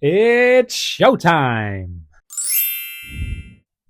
It's showtime!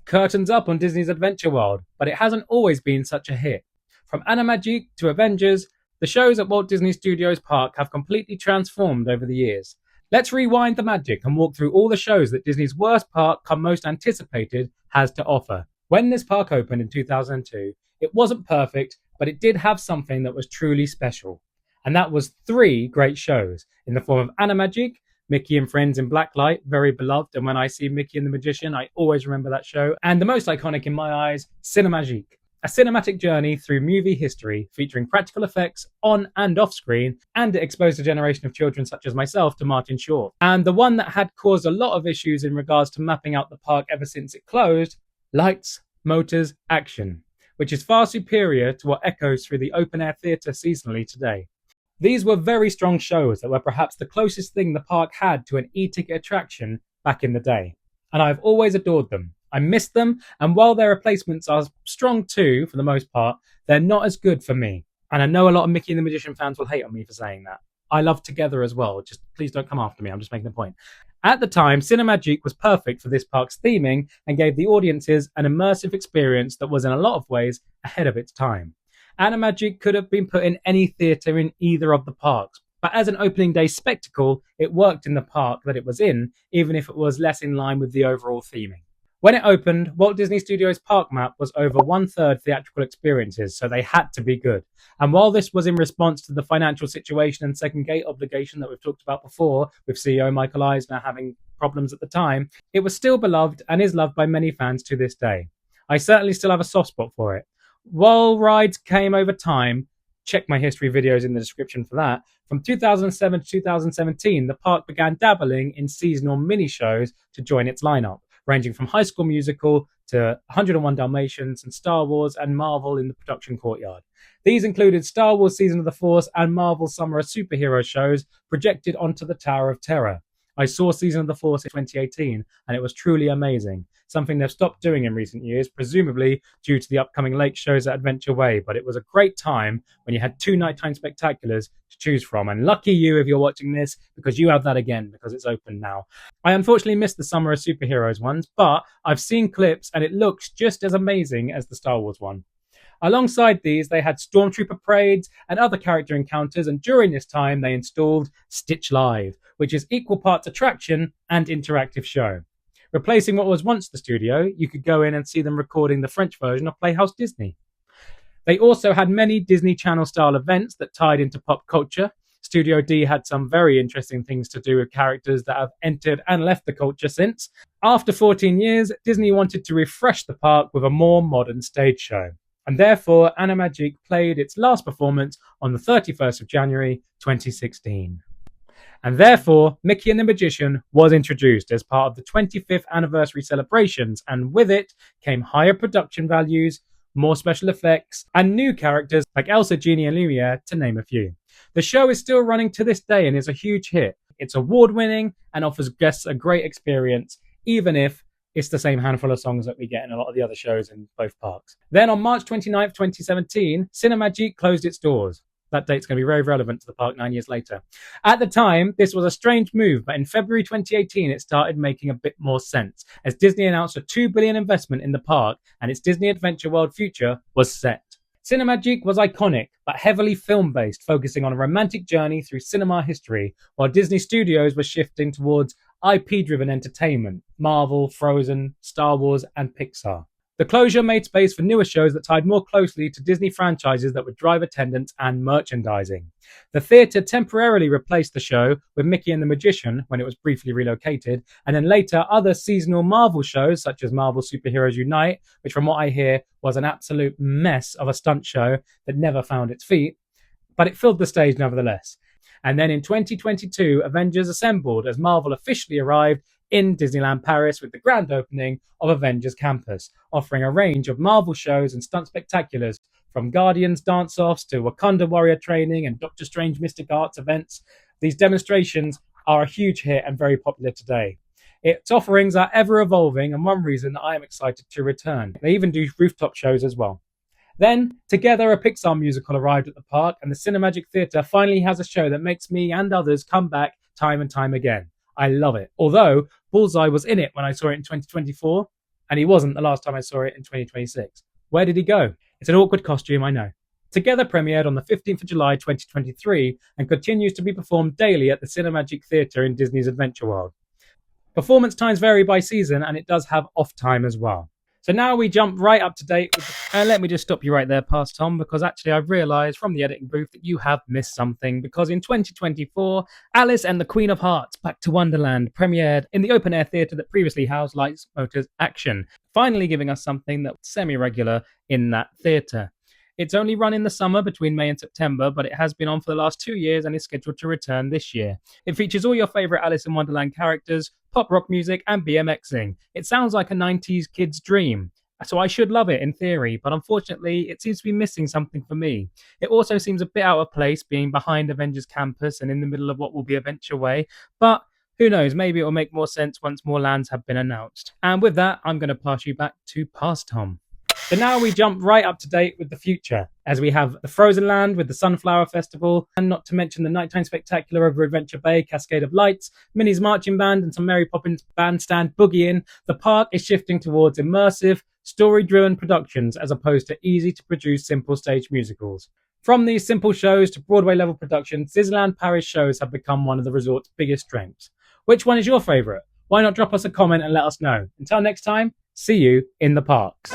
Curtains up on Disney's Adventure World, but it hasn't always been such a hit. From Animagique to Avengers, the shows at Walt Disney Studios Park have completely transformed over the years. Let's rewind the magic and walk through all the shows that Disney's worst park, come most anticipated, has to offer. When this park opened in 2002, it wasn't perfect, but it did have something that was truly special. And that was three great shows in the form of Animagique, Mickey and Friends in Blacklight, very beloved. And when I see Mickey and the Magician, I always remember that show. And the most iconic in my eyes, CinéMagique, a cinematic journey through movie history featuring practical effects on and off screen, and it exposed a generation of children such as myself to Martin Short. And the one that had caused a lot of issues in regards to mapping out the park ever since it closed, Lights, Motors, Action, which is far superior to what echoes through the open-air theatre seasonally today. These were very strong shows that were perhaps the closest thing the park had to an e-ticket attraction back in the day. And I've always adored them. I miss them, and while their replacements are strong too, for the most part, they're not as good for me. And I know a lot of Mickey and the Magician fans will hate on me for saying that. I love Together as well. Just please don't come after me. I'm just making a point. At the time, CinéMagique was perfect for this park's theming and gave the audiences an immersive experience that was in a lot of ways ahead of its time. Animagique could have been put in any theatre in either of the parks, but as an opening day spectacle, it worked in the park that it was in, even if it was less in line with the overall theming. When it opened, Walt Disney Studios Park map was over one-third theatrical experiences, so they had to be good. And while this was in response to the financial situation and second gate obligation that we've talked about before, with CEO Michael Eisner having problems at the time, it was still beloved and is loved by many fans to this day. I certainly still have a soft spot for it. While rides came over time, check my history videos in the description for that, from 2007 to 2017, the park began dabbling in seasonal mini-shows to join its lineup, ranging from High School Musical to 101 Dalmatians and Star Wars and Marvel in the production courtyard. These included Star Wars Season of the Force and Marvel Summer of Superhero shows projected onto the Tower of Terror. I saw Season of the Force in 2018, and it was truly amazing, something they've stopped doing in recent years, presumably due to the upcoming late shows at Adventure Way, but it was a great time when you had two nighttime spectaculars to choose from, and lucky you if you're watching this, because you have that again, because it's open now. I unfortunately missed the Summer of Superheroes ones, but I've seen clips, and it looks just as amazing as the Star Wars one. Alongside these, they had Stormtrooper parades and other character encounters, and during this time, they installed Stitch Live, which is equal parts attraction and interactive show. Replacing what was once the studio, you could go in and see them recording the French version of Playhouse Disney. They also had many Disney Channel-style events that tied into pop culture. Studio D had some very interesting things to do with characters that have entered and left the culture since. After 14 years, Disney wanted to refresh the park with a more modern stage show. And therefore, Animagique played its last performance on the 31st of January 2016. And therefore, Mickey and the Magician was introduced as part of the 25th anniversary celebrations, and with it came higher production values, more special effects, and new characters like Elsa, Genie, and Lumiere, to name a few. The show is still running to this day and is a huge hit. It's award-winning and offers guests a great experience, even if it's the same handful of songs that we get in a lot of the other shows in both parks. Then on March 29th, 2017, CinéMagique closed its doors. That date's going to be very relevant to the park 9 years later. At the time, this was a strange move, but in February 2018, it started making a bit more sense, as Disney announced a $2 billion investment in the park, and its Disney Adventure World future was set. CinéMagique was iconic, but heavily film-based, focusing on a romantic journey through cinema history, while Disney Studios was shifting towards IP-driven entertainment, Marvel, Frozen, Star Wars, and Pixar. The closure made space for newer shows that tied more closely to Disney franchises that would drive attendance and merchandising. The theatre temporarily replaced the show with Mickey and the Magician when it was briefly relocated, and then later other seasonal Marvel shows such as Marvel Superheroes Unite, which from what I hear was an absolute mess of a stunt show that never found its feet, but it filled the stage nevertheless. And then in 2022, Avengers assembled as Marvel officially arrived in Disneyland Paris with the grand opening of Avengers Campus, offering a range of Marvel shows and stunt spectaculars, from Guardians dance-offs to Wakanda warrior training and Doctor Strange Mystic Arts events. These demonstrations are a huge hit and very popular today. Its offerings are ever evolving, and one reason I am excited to return. They even do rooftop shows as well. Then, Together, a Pixar musical arrived at the park, and the CinéMagique Theatre finally has a show that makes me and others come back time and time again. I love it. Although Bullseye was in it when I saw it in 2024, and he wasn't the last time I saw it in 2026. Where did he go? It's an awkward costume, I know. Together premiered on the 15th of July 2023 and continues to be performed daily at the CinéMagique Theatre in Disney's Adventure World. Performance times vary by season, and it does have off time as well. So now we jump right up to date and let me just stop you right there, Past Tom, because actually I've realised from the editing booth that you have missed something, because in 2024, Alice and the Queen of Hearts Back to Wonderland premiered in the open-air theatre that previously housed Lights, Motors, Action, finally giving us something that was semi-regular in that theatre. It's only run in the summer between May and September, but it has been on for the last 2 years and is scheduled to return this year. It features all your favourite Alice in Wonderland characters, pop rock music, and BMXing. It sounds like a 90s kid's dream, so I should love it in theory, but unfortunately it seems to be missing something for me. It also seems a bit out of place being behind Avengers Campus and in the middle of what will be Adventure Way, but who knows, maybe it will make more sense once more lands have been announced. And with that, I'm going to pass you back to Past Tom. So now we jump right up to date with the future, as we have the Frozen Land with the Sunflower Festival, and not to mention the Nighttime Spectacular over Adventure Bay, Cascade of Lights, Minnie's Marching Band, and some Mary Poppins Bandstand boogieing. The park is shifting towards immersive, story-driven productions as opposed to easy-to-produce simple stage musicals. From these simple shows to Broadway-level productions, Disneyland Paris shows have become one of the resort's biggest strengths. Which one is your favourite? Why not drop us a comment and let us know? Until next time, see you in the parks.